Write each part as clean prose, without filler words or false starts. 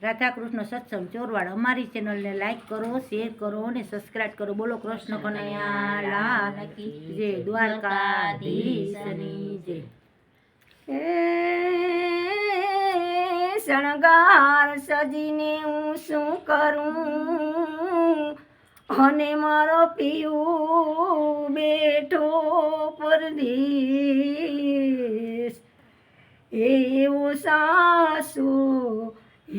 રાધાકૃષ્ણ સત્સંગ ચોરવાડ અમારી ચેનલને લાઈક કરો, શેર કરો અને સબસ્ક્રાઇબ કરો. બોલો કૃષ્ણ કનૈયા લાલ કી જય, દ્વારકાધીશની જય. શણગાર સજીને હું શું કરું અને મારો પિયું બેઠો પરદેશ. એવો સાસુ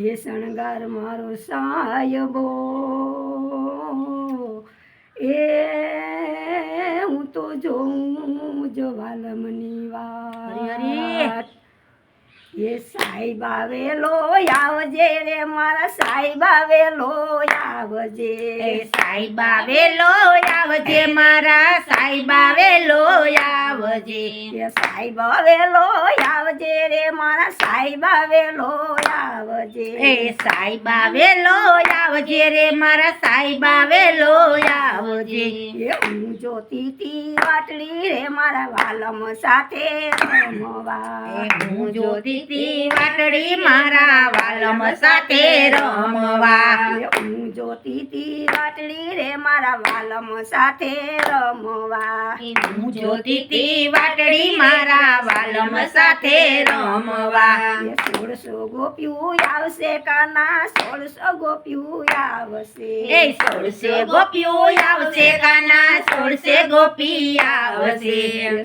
એ શણગાર મારો સાયબો એ હું તો જોઉં જો વાલમની વાત. એ સાહેબ આવેલો આવજે રે મારા સાહેબ આવેલો આવજે. સાહેબ આવેલો આવજે મારા સાહેબ આવેલો આવજે. સાહેબ આવેલો આવજે રે મારા સાહેબ આવેલો આવજે. સાહેબ આવેલો આવજે રે મારા સાહેબ આવેલો આવજે. હું જોતી તી વાટલી રે મારા વાલમ સાથે રમવા. હું જોતી તી વાટડી મારા વાલમ સાથે રમવા. હું જોતી તી વાટડી રે મારા વાલમ સાથે રમવા. હું જોતી તી વાટડી મારા વાલમ સાથે રમવા. 1600 ગોપિયું આવશે કાના 1600 ગોપિયું આવશે. 1600 ગોપિયું આવશે કાના 1600 ગોપી આવશે.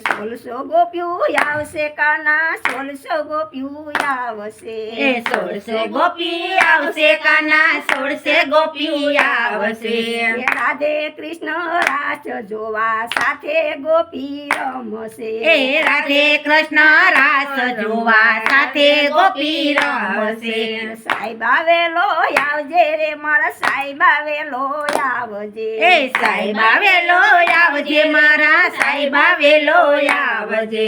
1600 ગોપિયું આવશે કાના 1600 ગોપિયું આવશે. 1600 ગોપી આવશે કાના 1600 ગોપી આવશે. રાધે કૃષ્ણ રાસ જોવા સાથે ગોપી રમશે. રાધે કૃષ્ણ રાસ જોવા સાથે ગોપી રમશે. સાહેબ આવેલો આવજે રે મારા સાહેબ આવેલો આવજે. સાહેબ આવેલો આવજે મારા સાહેબ આવેલો આવજે.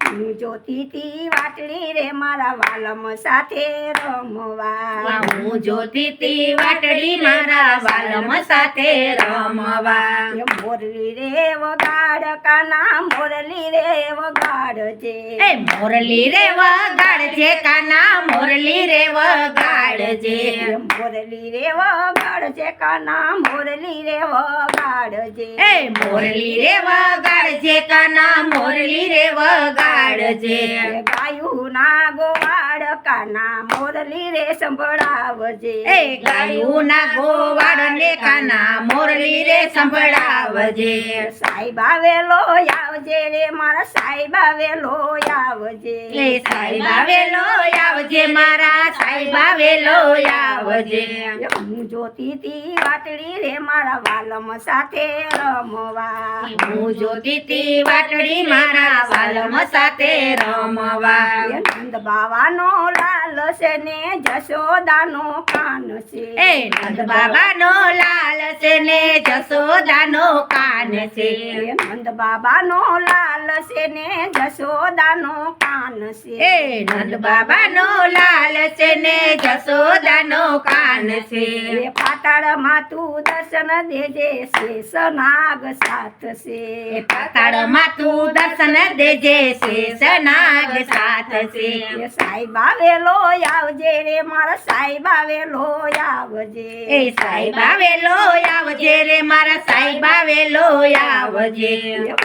હું જોતી તી વાટડી રે મારા વાલમ સાથે રમવા. હું જોતી તી વાટડી મારા વાલમ સાથે રમવા. મોરલી રે વગાડ કાના મોરલી રે વગાડજે. મોરલી રે વગાડજે કાના મોરલી રે વગાડજે. મોરલી રે વગાડજે કાના મોરલી રે વગાડજે. મોરલી રે વગાડજે કાના મોરલી રે વગાડજે. ગાયું ના ગોવાડ કાના મોરલી રે સંભળાવજે. ગાયું ના ગોવાડ ને કાના મોરલી રે સંભળાવજે. સાહેબ આવેલો આવજે રે મારા સાહેબ આવેલો આવજે. સાહેબ આવેલો આવજે મારા સાહેબ આવેલો આવજે. હું જોતી તી વાટડી રે મારા વાલમ સાથે રમવા. હું જોતી તી વાટડી મારા વાલમ સાથે રમવા. નંદ બાવાનો લાલ છે ને જશોદાનો કાન છે. નંદ બાબાનો લાલ છે ને જશોદાનો કાન છે. નંદ બાબાનો લાલ છે ને જશોદાનો કાન છે. નંદ બાબાનો લાલ છે ને જશોદાનો કાન છે. પાતાળમાં તું દર્શન દેજે શેષ નાગ સાથ છે. પાતાળમાં તું દર્શન દેજે શેષ નાગ સાથ છે. સાહેબ આવેલો આવજે રે મારા સાહેબ આવેલો આવજે. સાહેબ આવેલો આવજે રે મારા સાહેબ આવેલો આવજે.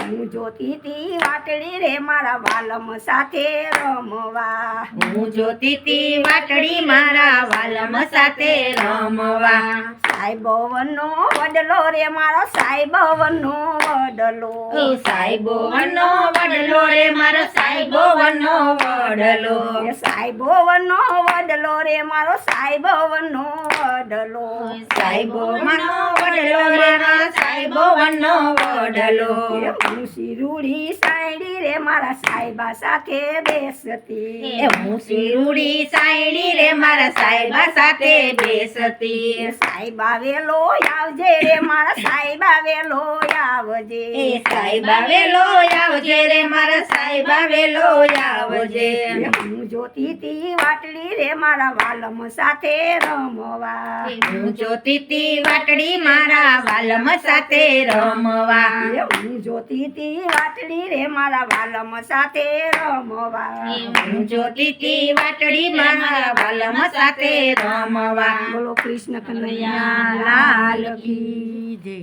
હું જોતી તી વાટડી રે મારા વાલમ સાથે રમવા. હું જોતી તી વાટડી મારા વાલમ સાથે રમવા. સાહેબો વનો વડલો રે મારો સાહેબો વનો વડલો. સાહેબો વનો વડલો રે મારો સાહેબો વનો વડલો. સાહેબો વનો વડલો રે મારો સાહેબો વનો વડલો. સાહેબો વનો વડલો મારા સાહેબો વનો વડલો. હું શિરુડી સાયડી રે મારા સાહેબા સાથે બેસતી. હું શિરુડી સાયડી રે મારા સાહેબા સાથે બેસતી. સાહેબ આવેલો આવજે રે મારા સાહેબ આવેલો આવજે. સાહેબ આવેલો આવજે રે મારા સાહેબ આવેલો આવજે. હું જોતી તી વાટડી રે મારા વાલમ સાથે રમવા હું જોતી તી વાટડી મારા વાલમ સાથે રમવા હું જોતી તી વાટડી રે મારા વાલમ સાથે રમવા હું જોતી તી વાટડી મારા વાલમ સાથે રમવા બોલો કૃષ્ણ કનૈયા કનૈયા લાલ કી જય.